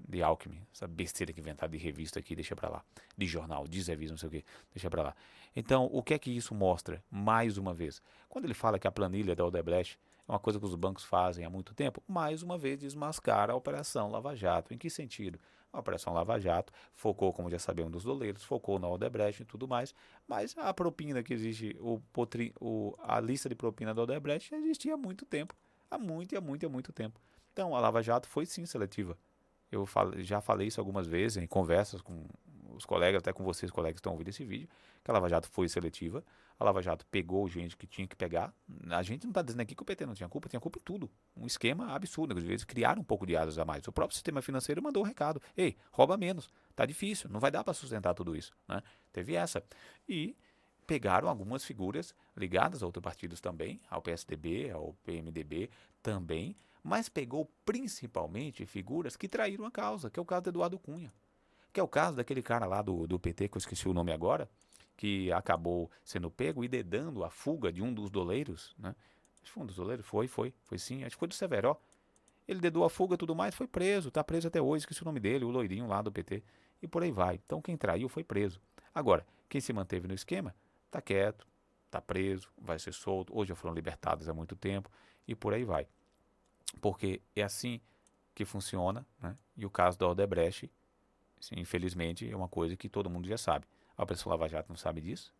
de Alckmin, essa besteira que inventaram de revista aqui, deixa pra lá, de jornal, de revista, não sei o que, deixa pra lá. Então, o que é que isso mostra, mais uma vez? Quando ele fala que a planilha da Odebrecht é uma coisa que os bancos fazem há muito tempo, mais uma vez desmascara a Operação Lava Jato. Em que sentido? A Operação Lava Jato focou, como já sabemos, nos doleiros, focou na Odebrecht e tudo mais, mas a propina que existe, a lista de propina da Odebrecht já existia há muito tempo, há muito tempo. Então, a Lava Jato foi sim seletiva. Já falei isso algumas vezes em conversas com os colegas, até com vocês, colegas que estão ouvindo esse vídeo, que a Lava Jato foi seletiva. A Lava Jato pegou gente que tinha que pegar. A gente não está dizendo aqui que o PT não tinha culpa em tudo. Um esquema absurdo. Às vezes criaram um pouco de asas a mais. O próprio sistema financeiro mandou um recado. Ei, rouba menos. Tá difícil, não vai dar para sustentar tudo isso. Né? Teve essa. E pegaram algumas figuras ligadas a outros partidos também, ao PSDB, ao PMDB também, mas pegou principalmente figuras que traíram a causa, que é o caso do Eduardo Cunha, que é o caso daquele cara lá do PT, que eu esqueci o nome agora, que acabou sendo pego e dedando a fuga de um dos doleiros, né? Acho que foi um dos doleiros, foi sim, acho que foi do Severo. Ele dedou a fuga e tudo mais, foi preso, tá preso até hoje, esqueci o nome dele, o loirinho lá do PT, e por aí vai. Então quem traiu foi preso. Agora, quem se manteve no esquema, tá quieto, tá preso, vai ser solto, hoje já foram libertados há muito tempo, e por aí vai. Porque é assim que funciona, né? E o caso da Odebrecht, sim, infelizmente, é uma coisa que todo mundo já sabe. A Operação Lava Jato não sabe disso?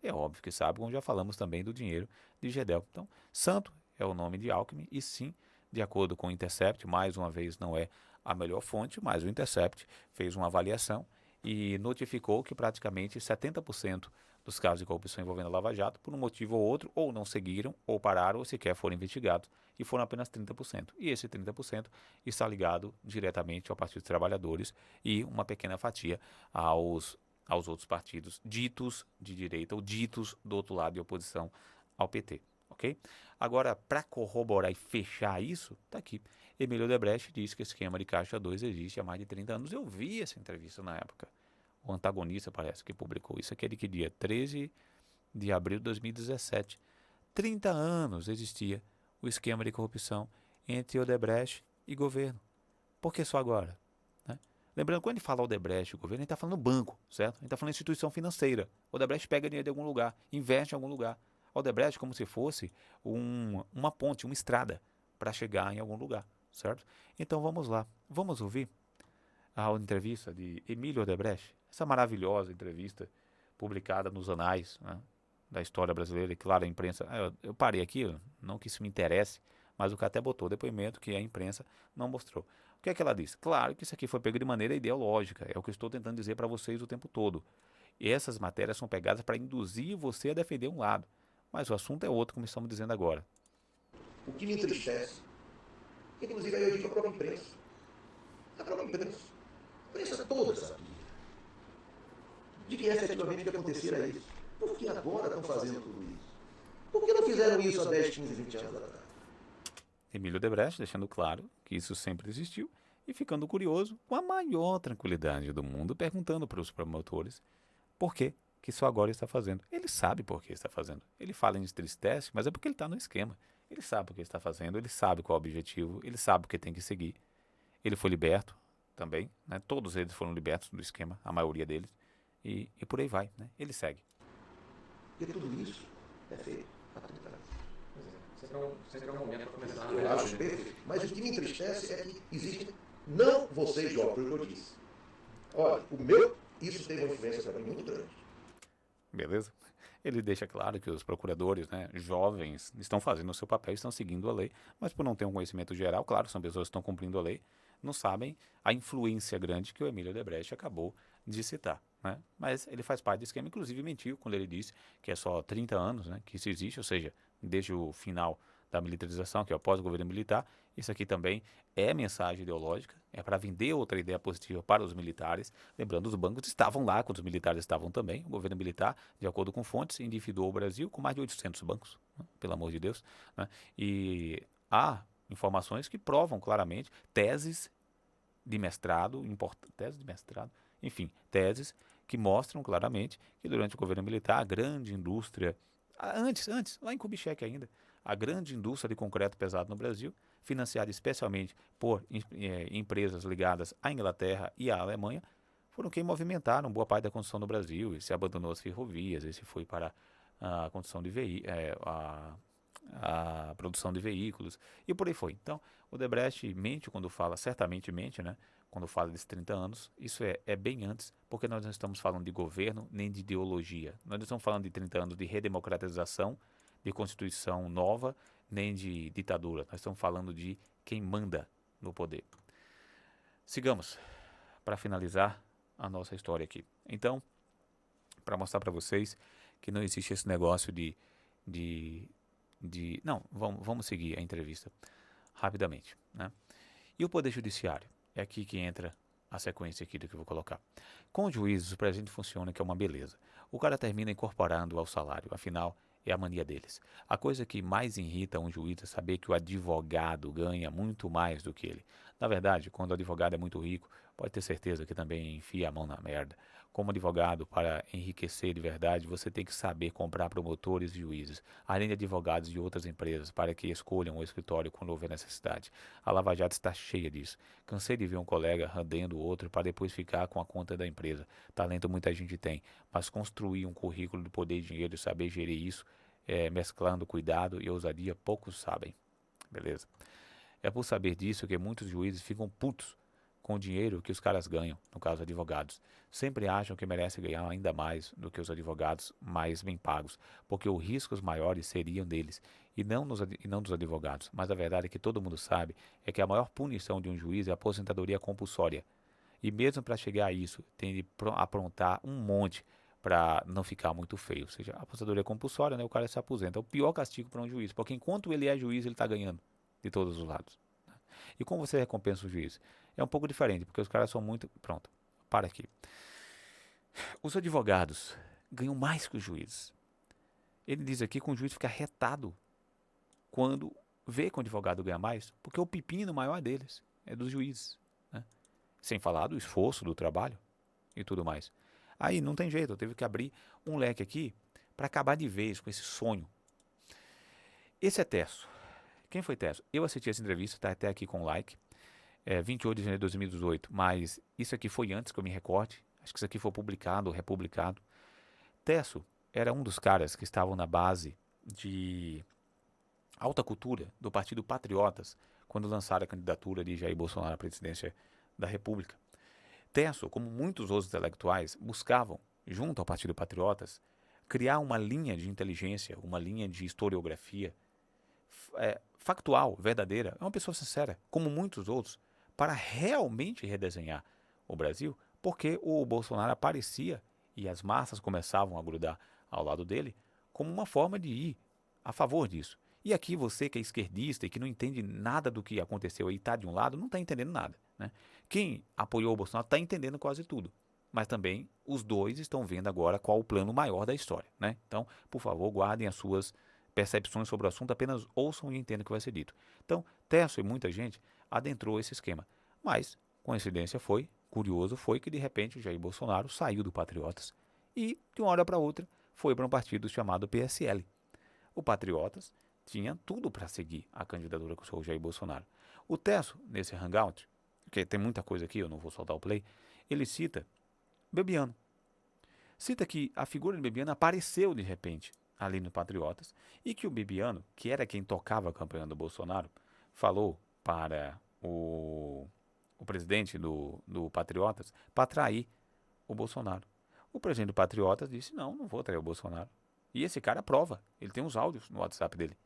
É óbvio que sabe, como já falamos também do dinheiro de Gedel. Então, Santo é o nome de Alckmin e sim, de acordo com o Intercept, mais uma vez não é a melhor fonte, mas o Intercept fez uma avaliação e notificou que praticamente 70% dos casos de corrupção envolvendo a Lava Jato, por um motivo ou outro, ou não seguiram, ou pararam, ou sequer foram investigados, e foram apenas 30%. E esse 30% está ligado diretamente ao Partido dos Trabalhadores e uma pequena fatia aos outros partidos ditos de direita ou ditos do outro lado de oposição ao PT, ok? Agora, para corroborar e fechar isso, tá aqui. Emílio Odebrecht diz que o esquema de Caixa 2 existe há mais de 30 anos. Eu vi essa entrevista na época. O antagonista, parece, que publicou isso. Aquele que dia 13 de abril de 2017. 30 anos existia o esquema de corrupção entre Odebrecht e governo. Por que só agora? Né? Lembrando, quando ele fala Odebrecht e governo, ele está falando banco, certo? Ele está falando instituição financeira. Odebrecht pega dinheiro de algum lugar, investe em algum lugar. Odebrecht como se fosse uma ponte, uma estrada para chegar em algum lugar, certo? Então vamos lá. Vamos ouvir a entrevista de Emílio Odebrecht, essa maravilhosa entrevista publicada nos anais, né, da história brasileira, e claro, a imprensa, eu parei aqui, não que isso me interesse, mas o cara até botou depoimento que a imprensa não mostrou. O que é que ela disse? Claro que isso aqui foi pego de maneira ideológica, é o que eu estou tentando dizer para vocês o tempo todo. E essas matérias são pegadas para induzir você a defender um lado, mas o assunto é outro, como estamos dizendo agora. O que me entristece, inclusive aí eu digo a própria imprensa. A imprensa toda sabia de que efetivamente o que acontecer era isso. Por que agora estão fazendo tudo isso? Por que não fizeram isso há 10, 15, 20 anos atrás? Emílio Odebrecht deixando claro que isso sempre existiu e ficando curioso, com a maior tranquilidade do mundo, perguntando para os promotores por que só agora está fazendo. Ele sabe por que está fazendo. Ele fala em entristece, mas é porque ele está no esquema. Ele sabe o que está fazendo, ele sabe qual é o objetivo, ele sabe o que tem que seguir. Ele foi liberto também, né? Todos eles foram libertos do esquema, a maioria deles, e por aí vai, né? Ele segue. Porque tudo isso é feito há 30 anos. Sempre é um momento para começar a Eu acho perfeito. Mas o que me entristece é que existem, não vocês jovens, foi o que eu disse. Olha, isso tem uma influência para mim muito grande. Beleza? Ele deixa claro que os procuradores, né, jovens, estão fazendo o seu papel, estão seguindo a lei, mas por não ter um conhecimento geral, claro, são pessoas que estão cumprindo a lei, não sabem a influência grande que o Emílio Odebrecht acabou de citar. Né? Mas ele faz parte do esquema, inclusive mentiu quando ele disse que é só 30 anos, né, que isso existe, ou seja, desde o final da militarização, que é após o governo militar. Isso aqui também é mensagem ideológica, é para vender outra ideia positiva para os militares. Lembrando, os bancos estavam lá quando os militares estavam também. O governo militar, de acordo com fontes, endividou o Brasil com mais de 800 bancos, né? Pelo amor de Deus. Né? E há informações que provam claramente teses de mestrado, enfim, teses que mostram claramente que durante o governo militar a grande indústria, antes, lá em Kubitschek ainda, a grande indústria de concreto pesado no Brasil financiada especialmente por empresas ligadas à Inglaterra e à Alemanha, foram quem movimentaram boa parte da construção no Brasil. E se abandonou as ferrovias, e se foi para a construção de a produção de veículos e por aí foi. Então, o Odebrecht mente quando fala, certamente mente, né? Quando fala desses 30 anos, isso é bem antes, porque nós não estamos falando de governo nem de ideologia. Nós não estamos falando de 30 anos de redemocratização, de constituição nova, nem de ditadura. Nós estamos falando de quem manda no poder. Sigamos para finalizar a nossa história aqui. Então, para mostrar para vocês que não existe esse negócio não, vamos seguir a entrevista rapidamente, né? E o Poder Judiciário? É aqui que entra a sequência aqui do que eu vou colocar. Com os juízes, o presente funciona, que é uma beleza. O cara termina incorporando ao salário, afinal, é a mania deles. A coisa que mais irrita um juiz é saber que o advogado ganha muito mais do que ele. Na verdade, quando o advogado é muito rico, pode ter certeza que também enfia a mão na merda. Como advogado, para enriquecer de verdade, você tem que saber comprar promotores e juízes, além de advogados de outras empresas, para que escolham o escritório quando houver necessidade. A Lava Jato está cheia disso. Cansei de ver um colega rendendo o outro para depois ficar com a conta da empresa. Talento muita gente tem, mas construir um currículo de poder e dinheiro e saber gerir isso, mesclando cuidado e ousadia, poucos sabem. Beleza? É por saber disso que muitos juízes ficam putos com o dinheiro que os caras ganham, no caso advogados. Sempre acham que merecem ganhar ainda mais do que os advogados mais bem pagos, porque os riscos maiores seriam deles e não dos advogados. Mas a verdade é que todo mundo sabe é que a maior punição de um juiz é a aposentadoria compulsória. E mesmo para chegar a isso, tem de aprontar um monte para não ficar muito feio. Ou seja, a aposentadoria compulsória, né, o cara se aposenta. É o pior castigo para um juiz, porque enquanto ele é juiz, ele está ganhando de todos os lados. E como você recompensa o juiz? É um pouco diferente, porque os caras são muito... Pronto, para aqui. Os advogados ganham mais que os juízes. Ele diz aqui que o juiz fica retado quando vê que o advogado ganha mais, porque o pepino maior deles é dos juízes, né? Sem falar do esforço, do trabalho e tudo mais. Aí não tem jeito, eu tive que abrir um leque aqui para acabar de vez com esse sonho. Esse é Tesso. Quem foi Tesso? Eu assisti essa entrevista, está até aqui com like. 28 de janeiro de 2018, mas isso aqui foi antes que eu me recorde. Acho que isso aqui foi publicado ou republicado. Tesso era um dos caras que estavam na base de alta cultura do Partido Patriotas quando lançaram a candidatura de Jair Bolsonaro à presidência da República. Tesso, como muitos outros intelectuais, buscavam, junto ao Partido Patriotas, criar uma linha de inteligência, uma linha de historiografia factual, verdadeira. É uma pessoa sincera, como muitos outros, para realmente redesenhar o Brasil, porque o Bolsonaro aparecia e as massas começavam a grudar ao lado dele como uma forma de ir a favor disso. E aqui você que é esquerdista e que não entende nada do que aconteceu aí, está de um lado, não está entendendo nada, né? Quem apoiou o Bolsonaro está entendendo quase tudo, mas também os dois estão vendo agora qual o plano maior da história, né? Então, por favor, guardem as suas percepções sobre o assunto, apenas ouçam e entendam o que vai ser dito. Então, Tesso e muita gente adentrou esse esquema, mas coincidência foi, curioso foi que de repente o Jair Bolsonaro saiu do Patriotas e de uma hora para outra foi para um partido chamado PSL. O Patriotas tinha tudo para seguir a candidatura com o Jair Bolsonaro. O Tesso, nesse hangout, que tem muita coisa aqui, eu não vou soltar o play, ele cita Bebiano. Cita que a figura de Bebiano apareceu de repente ali no Patriotas e que o Bebiano, que era quem tocava a campanha do Bolsonaro, falou para o presidente do Patriotas para atrair o Bolsonaro. O presidente do Patriotas disse, não vou atrair o Bolsonaro. E esse cara prova, ele tem uns áudios no WhatsApp dele.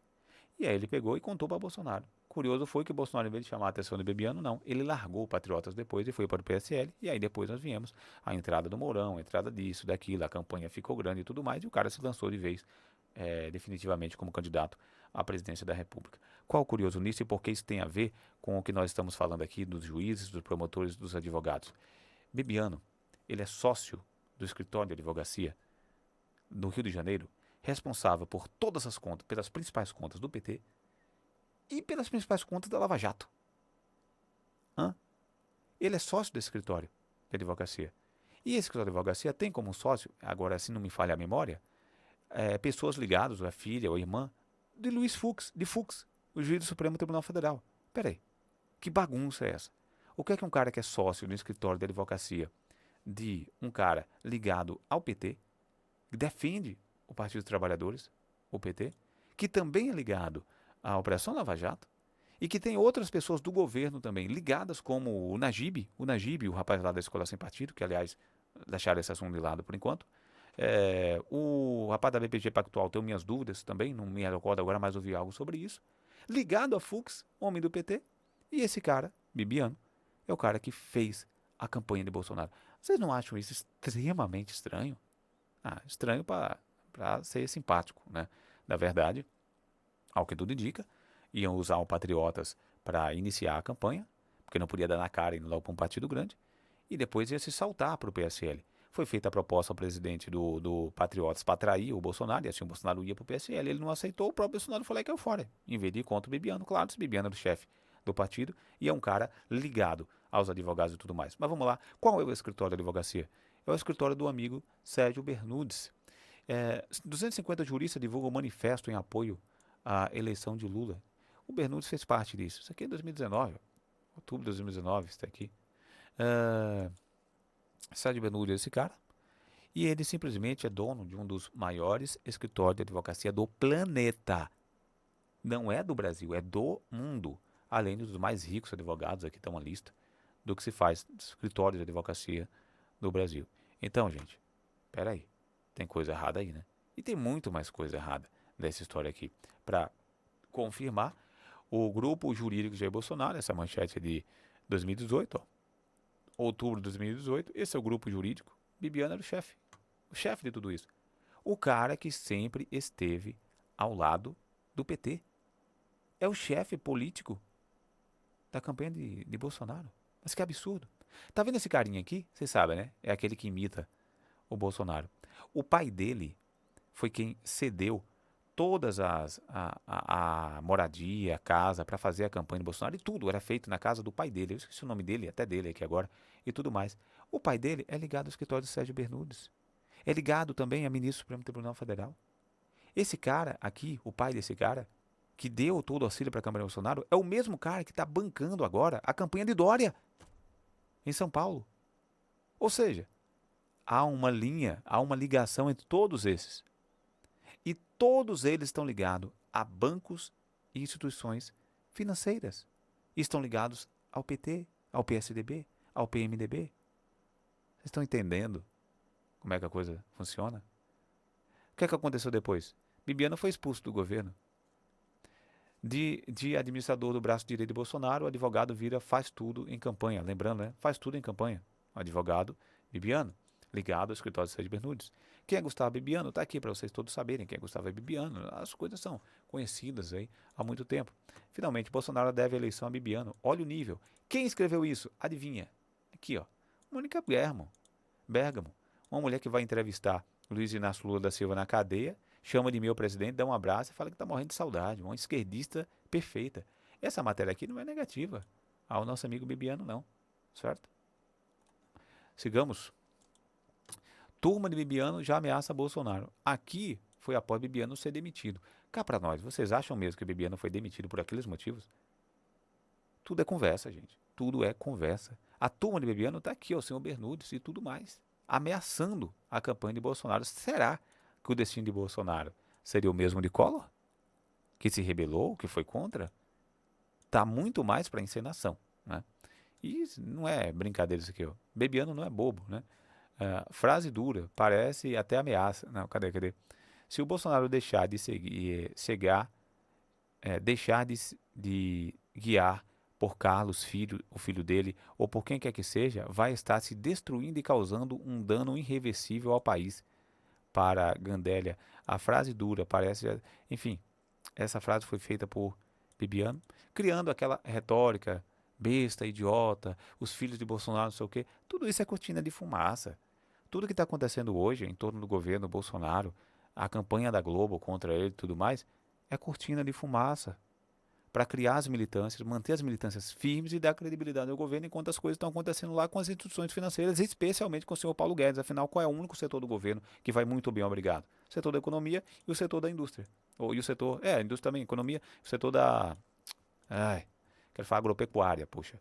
E aí ele pegou e contou para Bolsonaro. Curioso foi que o Bolsonaro, em vez de chamar a atenção do Bebiano, não. Ele largou o Patriotas depois e foi para o PSL. E aí depois nós viemos a entrada do Mourão, a entrada disso, daquilo, a campanha ficou grande e tudo mais. E o cara se lançou de vez, definitivamente, como candidato à presidência da República. Qual o curioso nisso e por que isso tem a ver com o que nós estamos falando aqui dos juízes, dos promotores, dos advogados? Bebiano, ele é sócio do escritório de advocacia do Rio de Janeiro, responsável por todas as contas, pelas principais contas do PT e pelas principais contas da Lava Jato. Ele é sócio desse escritório de advocacia. E esse escritório de advocacia tem como sócio, agora se não me falha a memória, pessoas ligadas, a filha ou a irmã, de Luiz Fux, o juiz do Supremo Tribunal Federal. Peraí, que bagunça é essa? O que é um cara que é sócio no escritório de advocacia de um cara ligado ao PT, que defende o Partido dos Trabalhadores, o PT, que também é ligado à Operação Lava Jato, e que tem outras pessoas do governo também ligadas, como o Najib, o rapaz lá da Escola Sem Partido, que aliás deixaram esse assunto de lado por enquanto. O rapaz da BPG Pactual, tenho minhas dúvidas também, não me recordo agora, mas ouvi algo sobre isso. Ligado a Fux, homem do PT, e esse cara, Bibiano, é o cara que fez a campanha de Bolsonaro. Vocês não acham isso extremamente estranho? Estranho para ser simpático, né? Na verdade, ao que tudo indica, iam usar o Patriotas para iniciar a campanha, porque não podia dar na cara indo logo para um partido grande, e depois ia se saltar para o PSL. Foi feita a proposta ao presidente do Patriotas para atrair o Bolsonaro, e assim o Bolsonaro ia para o PSL. Ele não aceitou, o próprio Bolsonaro falou que caiu fora, em vez de ir contra o Bibiano. Claro, esse Bibiano era o chefe do partido e é um cara ligado aos advogados e tudo mais. Mas vamos lá, qual é o escritório de advocacia? É o escritório do amigo Sérgio Bernudes. 250 juristas divulgam um manifesto em apoio à eleição de Lula. O Bernudes fez parte disso. Isso aqui é 2019, outubro de 2019, isso aqui. Sérgio Bernudes é esse cara. E ele simplesmente é dono de um dos maiores escritórios de advocacia do planeta. Não é do Brasil, é do mundo. Além dos mais ricos advogados, aqui está uma lista do que se faz de escritórios de advocacia do Brasil. Então, gente, peraí, tem coisa errada aí, né? E tem muito mais coisa errada nessa história aqui. Para confirmar, o grupo jurídico Jair Bolsonaro, essa manchete é de 2018, outubro de 2018, esse é o grupo jurídico, Bibiano era o chefe de tudo isso. O cara que sempre esteve ao lado do PT. É o chefe político da campanha de Bolsonaro. Mas que absurdo. Tá vendo esse carinha aqui? Vocês sabem, né? É aquele que imita o Bolsonaro. O pai dele foi quem cedeu todas a moradia, a casa, para fazer a campanha de Bolsonaro. E tudo era feito na casa do pai dele. Eu esqueci o nome dele, até dele aqui agora. E tudo mais. O pai dele é ligado ao escritório do Sérgio Bernudes. É ligado também a ministro do Supremo Tribunal Federal. Esse cara aqui, o pai desse cara, que deu todo o auxílio para a campanha de Bolsonaro, é o mesmo cara que está bancando agora a campanha de Dória, em São Paulo. Ou seja, há uma linha, há uma ligação entre todos esses. E todos eles estão ligados a bancos e instituições financeiras. E estão ligados ao PT, ao PSDB, ao PMDB. Vocês estão entendendo como é que a coisa funciona? O que é que aconteceu depois? Bibiano foi expulso do governo. De administrador do braço direito de Bolsonaro, o advogado vira faz tudo em campanha. Lembrando, né? Faz tudo em campanha. O advogado Bibiano, ligado ao escritório de Sérgio Bernudes. Quem é Gustavo Bibiano? Está aqui para vocês todos saberem quem é Gustavo Bibiano. As coisas são conhecidas aí há muito tempo. Finalmente, Bolsonaro deve a eleição a Bibiano. Olha o nível. Quem escreveu isso? Adivinha? Aqui, ó. Mônica Bergamo. Uma mulher que vai entrevistar Luiz Inácio Lula da Silva na cadeia, chama de meu presidente, dá um abraço e fala que está morrendo de saudade. Uma esquerdista perfeita. Essa matéria aqui não é negativa ao nosso amigo Bibiano, não. Certo? Sigamos. Turma de Bibiano já ameaça Bolsonaro. Aqui foi após Bibiano ser demitido. Cá para nós, vocês acham mesmo que Bibiano foi demitido por aqueles motivos? Tudo é conversa, gente. Tudo é conversa. A turma de Bibiano está aqui, o senhor Bernudes e tudo mais, ameaçando a campanha de Bolsonaro. Será que o destino de Bolsonaro seria o mesmo de Collor? Que se rebelou, que foi contra? Tá muito mais para encenação, né? E não é brincadeira isso aqui, ó. Bibiano não é bobo, né? Frase dura, parece até ameaça. Não, cadê? Se o Bolsonaro deixar de deixar de guiar por Carlos, o filho dele, ou por quem quer que seja, vai estar se destruindo e causando um dano irreversível ao país. Para Gandélia, a frase dura, parece... Enfim, essa frase foi feita por Bibiano, criando aquela retórica besta, idiota, os filhos de Bolsonaro, não sei o quê. Tudo isso é cortina de fumaça. Tudo que está acontecendo hoje em torno do governo Bolsonaro, a campanha da Globo contra ele e tudo mais, é cortina de fumaça para criar as militâncias, manter as militâncias firmes e dar credibilidade ao governo enquanto as coisas estão acontecendo lá com as instituições financeiras, especialmente com o senhor Paulo Guedes. Afinal, qual é o único setor do governo que vai muito bem, obrigado? O setor da economia e o setor da indústria. E o setor, a indústria também, economia, o setor da... quero falar agropecuária, poxa,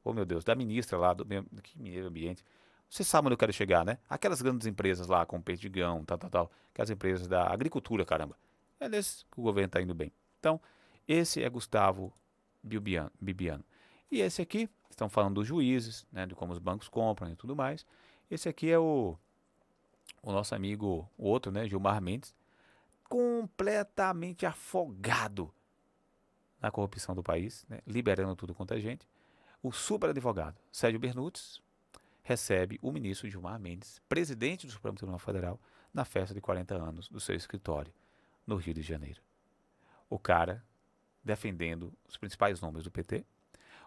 oh meu Deus, da ministra lá que meio ambiente. Você sabe onde eu quero chegar, né? Aquelas grandes empresas lá, com Perdigão, tal, aquelas empresas da agricultura, caramba. É nesse que o governo está indo bem. Então, esse é Gustavo Bibiano. E esse aqui, estão falando dos juízes, né, de como os bancos compram e tudo mais. Esse aqui é o nosso amigo, o outro, né, Gilmar Mendes, completamente afogado na corrupção do país, né, liberando tudo quanto é gente. O superadvogado Sérgio Bernucci recebe o ministro Gilmar Mendes, presidente do Supremo Tribunal Federal, na festa de 40 anos do seu escritório, no Rio de Janeiro. O cara defendendo os principais nomes do PT,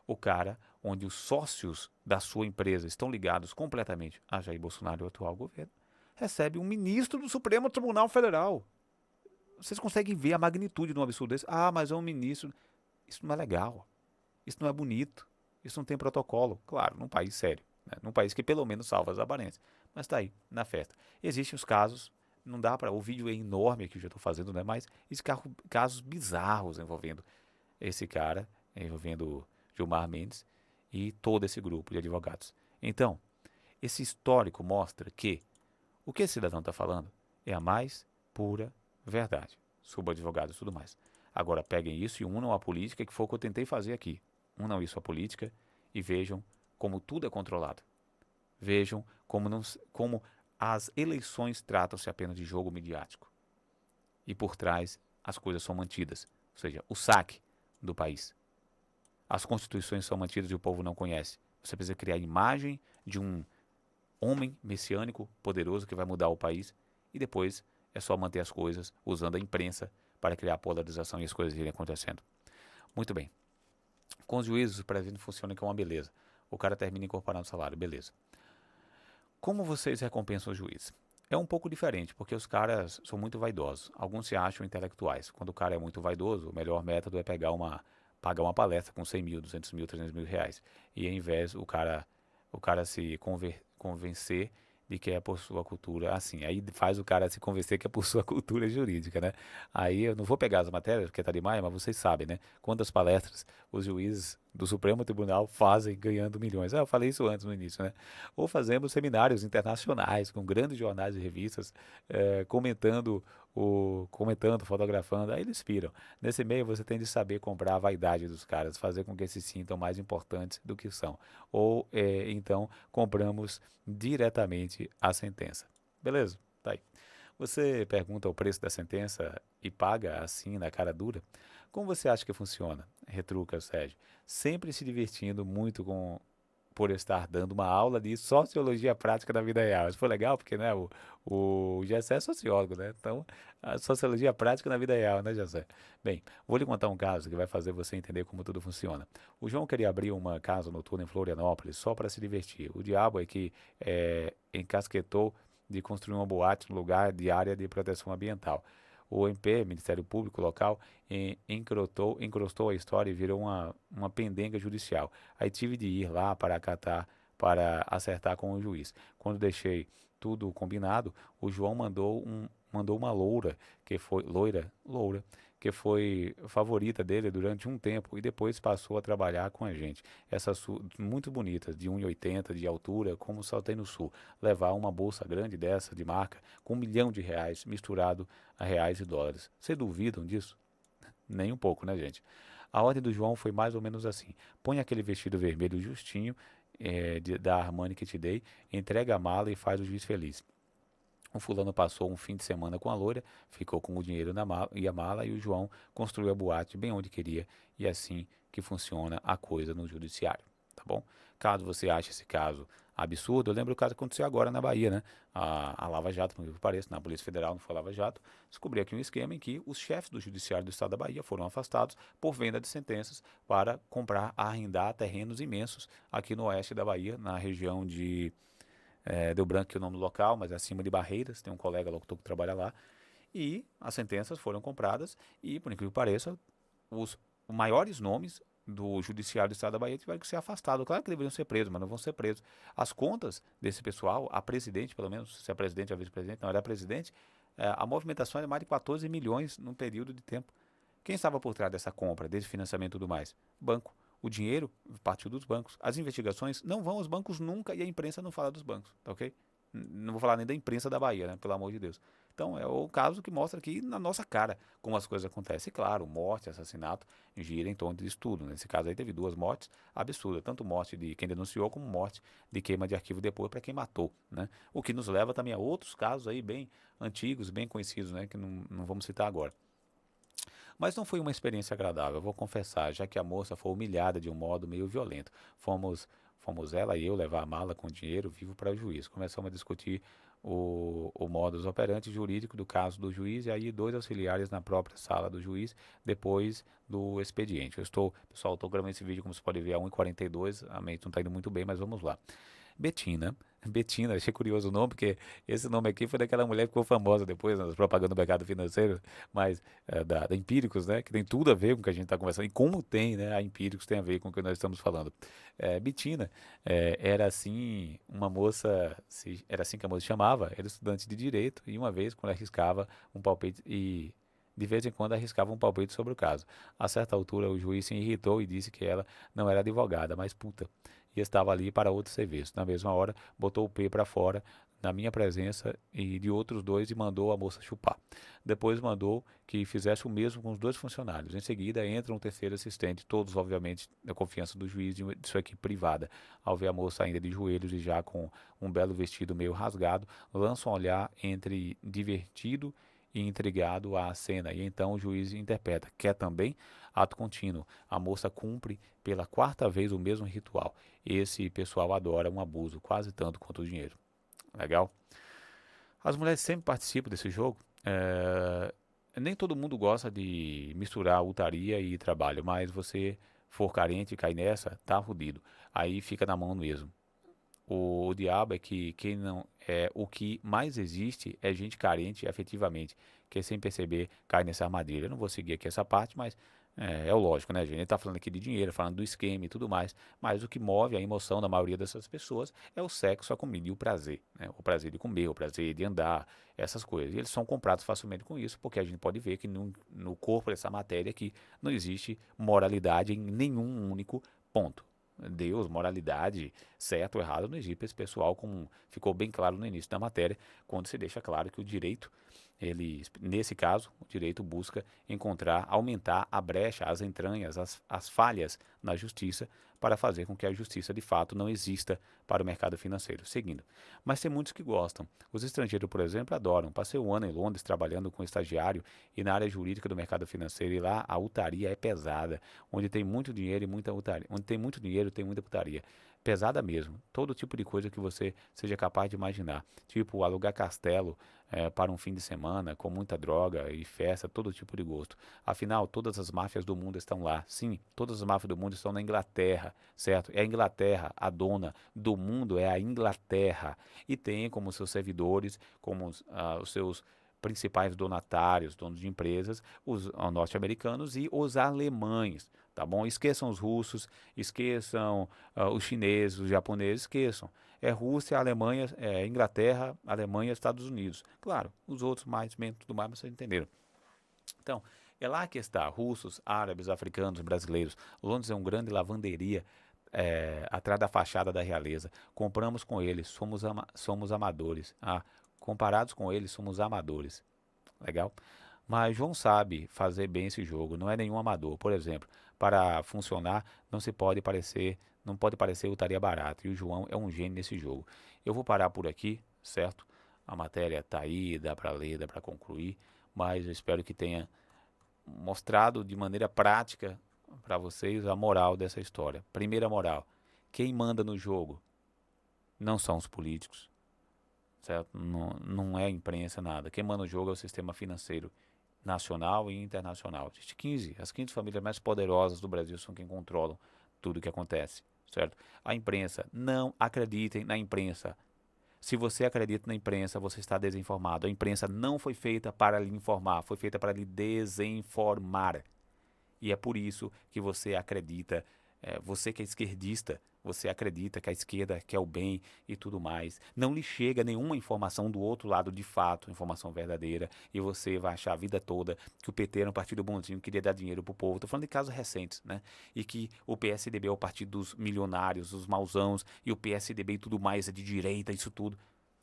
o cara onde os sócios da sua empresa estão ligados completamente a Jair Bolsonaro e o atual governo, recebe um ministro do Supremo Tribunal Federal. Vocês conseguem ver a magnitude de um absurdo desse? Ah, mas é um ministro. Isso não é legal. Isso não é bonito. Isso não tem protocolo. Claro, num país sério. Né? Num país que pelo menos salva as aparências. Mas está aí, na festa. Existem os casos, não dá para... O vídeo é enorme aqui que eu já estou fazendo, né? Mas existem casos bizarros envolvendo esse cara, envolvendo Gilmar Mendes e todo esse grupo de advogados. Então, esse histórico mostra que o que esse cidadão está falando é a mais pura verdade sobre advogados e tudo mais. Agora peguem isso e unam a política, que foi o que eu tentei fazer aqui. Unam isso à política e vejam como tudo é controlado. Vejam como as eleições tratam-se apenas de jogo midiático. E por trás as coisas são mantidas. Ou seja, o saque do país. As constituições são mantidas e o povo não conhece. Você precisa criar a imagem de um homem messiânico poderoso que vai mudar o país e depois é só manter as coisas usando a imprensa para criar polarização e as coisas irem acontecendo. Muito bem. Com os juízes, o presidente funciona que é uma beleza. O cara termina incorporando o salário, beleza. Como vocês recompensam os juízes? É um pouco diferente, porque os caras são muito vaidosos. Alguns se acham intelectuais. Quando o cara é muito vaidoso, o melhor método é pagar uma palestra com 100 mil, 200 mil, 300 mil reais. E ao invés o cara se convencer de que é por sua cultura, assim, aí faz o cara se convencer que é por sua cultura jurídica, né? Aí eu não vou pegar as matérias, porque tá demais, mas vocês sabem, né? Quantas palestras os juízes do Supremo Tribunal fazem ganhando milhões. Eu falei isso antes no início, né? Ou fazemos seminários internacionais com grandes jornais e revistas comentando, fotografando, aí eles piram. Nesse meio você tem de saber comprar a vaidade dos caras, fazer com que eles se sintam mais importantes do que são. Ou então compramos diretamente a sentença. Beleza? Tá aí. Você pergunta o preço da sentença e paga assim na cara dura? Como você acha que funciona? Retruca o Sérgio. Sempre se divertindo muito por estar dando uma aula de sociologia prática da vida real. Isso foi legal porque, né, o Gessé é sociólogo, né? Então, a sociologia prática na vida real, né, Gessé? Bem, vou lhe contar um caso que vai fazer você entender como tudo funciona. O João queria abrir uma casa noturna em Florianópolis só para se divertir. O diabo é que encasquetou de construir uma boate no lugar de área de proteção ambiental. O MP, Ministério Público local, encrostou a história e virou uma pendenga judicial. Aí tive de ir lá para acertar com o juiz. Quando deixei tudo combinado, o João mandou uma loura, que foi favorita dele durante um tempo e depois passou a trabalhar com a gente. Essas muito bonitas, de 1,80 de altura, como só tem no sul. Levar uma bolsa grande dessa, de marca, com R$ 1 milhão misturado a reais e dólares. Vocês duvidam disso? Nem um pouco, né, gente? A ordem do João foi mais ou menos assim. Põe aquele vestido vermelho justinho da Armani que te dei, entrega a mala e faz o juiz feliz. O fulano passou um fim de semana com a loira, ficou com o dinheiro na mala e a mala, e o João construiu a boate bem onde queria, e é assim que funciona a coisa no judiciário, tá bom? Caso você ache esse caso absurdo, eu lembro o caso que aconteceu agora na Bahia, né? A Lava Jato, por que pareça, na Polícia Federal, não foi a Lava Jato, descobriu aqui um esquema em que os chefes do judiciário do estado da Bahia foram afastados por venda de sentenças para arrendar terrenos imensos aqui no oeste da Bahia, na região de... deu branco aqui o nome do local, mas é acima de Barreiras, tem um colega locutor que trabalha lá, e as sentenças foram compradas e, por incrível que pareça, os maiores nomes do judiciário do estado da Bahia tiveram que ser afastados. Claro que deveriam ser presos, mas não vão ser presos. As contas desse pessoal, a presidente, pelo menos, se é presidente ou vice-presidente, não era presidente, a movimentação era mais de 14 milhões num período de tempo. Quem estava por trás dessa compra, desse financiamento e tudo mais? Banco. O dinheiro partiu dos bancos. As investigações não vão aos bancos nunca e a imprensa não fala dos bancos, tá ok? Não vou falar nem da imprensa da Bahia, né? Pelo amor de Deus. Então é o caso que mostra aqui na nossa cara como as coisas acontecem. E claro, morte, assassinato gira em torno disso tudo. Nesse caso aí teve 2 mortes absurdas, tanto morte de quem denunciou como morte de queima de arquivo depois para quem matou, né? O que nos leva também a outros casos aí bem antigos, bem conhecidos, né? Que não vamos citar agora. Mas não foi uma experiência agradável, eu vou confessar, já que a moça foi humilhada de um modo meio violento. Fomos ela e eu levar a mala com dinheiro vivo para o juiz. Começamos a discutir o modus operandi jurídico do caso do juiz e aí 2 auxiliares na própria sala do juiz depois do expediente. Pessoal, estou gravando esse vídeo, como você pode ver, a 1h42, a mente não está indo muito bem, mas vamos lá. Betina. Betina, achei curioso o nome, porque esse nome aqui foi daquela mulher que ficou famosa depois nas propagandas do mercado financeiro, mas da Empíricos, né? Que tem tudo a ver com o que a gente está conversando, e como tem, né? A Empíricos tem a ver com o que nós estamos falando. Betina era assim, uma moça, era assim que a moça chamava, era estudante de direito, e uma vez, quando arriscava um palpite, e de vez em quando arriscava um palpite sobre o caso. A certa altura, o juiz se irritou e disse que ela não era advogada, mas puta, e estava ali para outro serviço. Na mesma hora, botou o P para fora, na minha presença e de outros 2 e mandou a moça chupar. Depois mandou que fizesse o mesmo com os 2 funcionários. Em seguida, entra um terceiro assistente, todos, obviamente, da confiança do juiz e de sua equipe privada. Ao ver a moça ainda de joelhos e já com um belo vestido meio rasgado, lança um olhar entre divertido e intrigado à cena. E então o juiz interpreta: quer também? Ato contínuo. A moça cumpre pela 4ª vez o mesmo ritual. Esse pessoal adora um abuso, quase tanto quanto o dinheiro. Legal? As mulheres sempre participam desse jogo. Nem todo mundo gosta de misturar utaria e trabalho, mas você for carente e cai nessa, tá fudido. Aí fica na mão mesmo. O diabo é que quem não é o que mais existe é gente carente efetivamente, que sem perceber cai nessa armadilha. Eu não vou seguir aqui essa parte, mas é o lógico, né, gente? A gente tá falando aqui de dinheiro, falando do esquema e tudo mais, mas o que move a emoção da maioria dessas pessoas é o sexo, a comida e o prazer, né? O prazer de comer, o prazer de andar, essas coisas. E eles são comprados facilmente com isso, porque a gente pode ver que no corpo dessa matéria aqui não existe moralidade em nenhum único ponto. Deus, moralidade, certo ou errado, não existe para esse pessoal, como ficou bem claro no início da matéria, quando se deixa claro que o direito, nesse caso, o direito busca encontrar, aumentar a brecha, as entranhas, as falhas na justiça, para fazer com que a justiça de fato não exista para o mercado financeiro. Seguindo. Mas tem muitos que gostam. Os estrangeiros, por exemplo, adoram. Passei um ano em Londres trabalhando com estagiário e na área jurídica do mercado financeiro, e lá a utaria é pesada. Onde tem muito dinheiro e muita utaria. Onde tem muito dinheiro, tem muita putaria. Pesada mesmo. Todo tipo de coisa que você seja capaz de imaginar. Tipo, alugar castelo para um fim de semana, com muita droga e festa, todo tipo de gosto. Afinal, todas as máfias do mundo estão lá. Sim, todas as máfias do mundo estão na Inglaterra, certo? É a Inglaterra, a dona do mundo é a Inglaterra. E tem como seus servidores, como os seus principais donatários, donos de empresas, os norte-americanos e os alemães, tá bom? Esqueçam os russos, esqueçam os chineses, os japoneses, esqueçam. É Rússia, Alemanha, Inglaterra, Alemanha, Estados Unidos. Claro, os outros mais, menos, tudo mais, mas vocês entenderam. Então, é lá que está, russos, árabes, africanos, brasileiros. Londres é uma grande lavanderia atrás da fachada da realeza. Compramos com eles, somos amadores. Comparados com eles, somos amadores. Legal? Mas João sabe fazer bem esse jogo, não é nenhum amador. Por exemplo, para funcionar, não pode parecer utaria barata. E o João é um gênio nesse jogo. Eu vou parar por aqui, certo? A matéria está aí, dá para ler, dá para concluir, mas eu espero que tenha mostrado de maneira prática para vocês a moral dessa história. Primeira moral: quem manda no jogo não são os políticos, certo? Não é a imprensa, nada. Quem manda no jogo é o sistema financeiro nacional e internacional. As 15 famílias mais poderosas do Brasil são quem controlam tudo o que acontece, certo? A imprensa, não acreditem na imprensa. Se você acredita na imprensa, você está desinformado. A imprensa não foi feita para lhe informar, foi feita para lhe desinformar. E é por isso que você acredita Você que é esquerdista, você acredita que a esquerda quer o bem e tudo mais. Não lhe chega nenhuma informação do outro lado de fato, informação verdadeira, e você vai achar a vida toda que o PT era um partido bonzinho, queria dar dinheiro pro povo. Estou falando de casos recentes, né? E que o PSDB é o partido dos milionários, dos mauzãos, e o PSDB e tudo mais é de direita, isso tudo.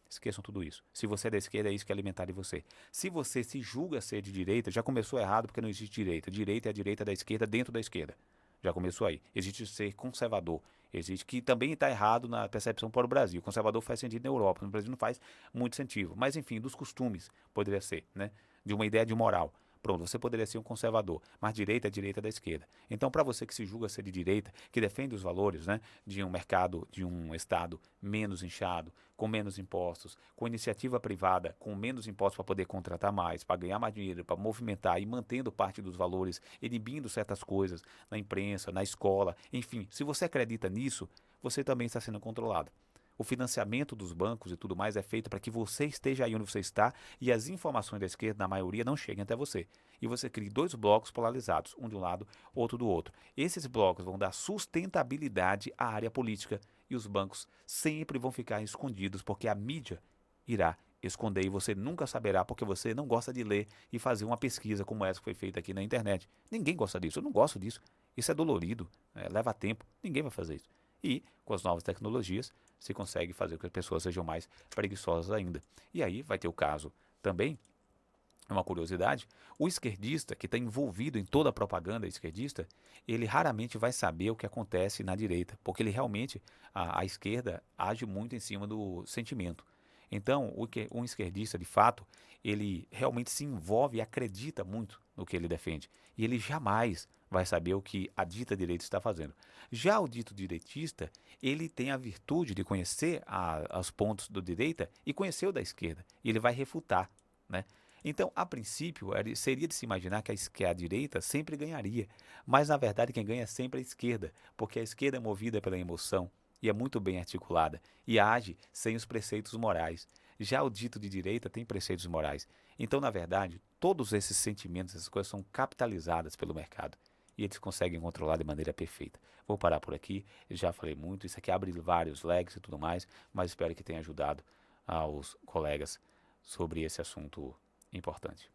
Esqueçam tudo isso. Se você é da esquerda, é isso que é alimentar em você. Se você se julga ser de direita, já começou errado porque não existe direita. Direita é a direita da esquerda dentro da esquerda. Já começou aí. Existe ser conservador. Existe que também está errado na percepção para o Brasil. Conservador faz sentido na Europa, no Brasil não faz muito sentido. Mas enfim, dos costumes poderia ser, né? De uma ideia de moral. Pronto, você poderia ser um conservador, mas direita é direita da esquerda. Então, para você que se julga ser de direita, que defende os valores, né, de um mercado, de um Estado menos inchado, com menos impostos, com iniciativa privada, com menos impostos para poder contratar mais, para ganhar mais dinheiro, para movimentar e mantendo parte dos valores, inibindo certas coisas na imprensa, na escola, enfim, se você acredita nisso, você também está sendo controlado. O financiamento dos bancos e tudo mais é feito para que você esteja aí onde você está e as informações da esquerda, na maioria, não cheguem até você. E você cria dois blocos polarizados, um de um lado, outro do outro. Esses blocos vão dar sustentabilidade à área política e os bancos sempre vão ficar escondidos porque a mídia irá esconder e você nunca saberá porque você não gosta de ler e fazer uma pesquisa como essa que foi feita aqui na internet. Ninguém gosta disso, eu não gosto disso. Isso é dolorido, leva tempo, ninguém vai fazer isso. E, com as novas tecnologias, se consegue fazer com que as pessoas sejam mais preguiçosas ainda. E aí vai ter o caso também, é uma curiosidade, o esquerdista que está envolvido em toda a propaganda esquerdista, ele raramente vai saber o que acontece na direita, porque ele realmente, a esquerda age muito em cima do sentimento. Então, um esquerdista, de fato, ele realmente se envolve e acredita muito no que ele defende. E ele jamais vai saber o que a dita direita está fazendo. Já o dito direitista, ele tem a virtude de conhecer os pontos do direita e conhecer o da esquerda. E ele vai refutar, né? Então, a princípio, seria de se imaginar que a direita sempre ganharia. Mas, na verdade, quem ganha sempre é a esquerda, porque a esquerda é movida pela emoção e é muito bem articulada e age sem os preceitos morais. Já o dito de direita tem preceitos morais. Então, na verdade, todos esses sentimentos, essas coisas são capitalizadas pelo mercado e eles conseguem controlar de maneira perfeita. Vou parar por aqui, já falei muito, isso aqui abre vários leques e tudo mais, mas espero que tenha ajudado aos colegas sobre esse assunto importante.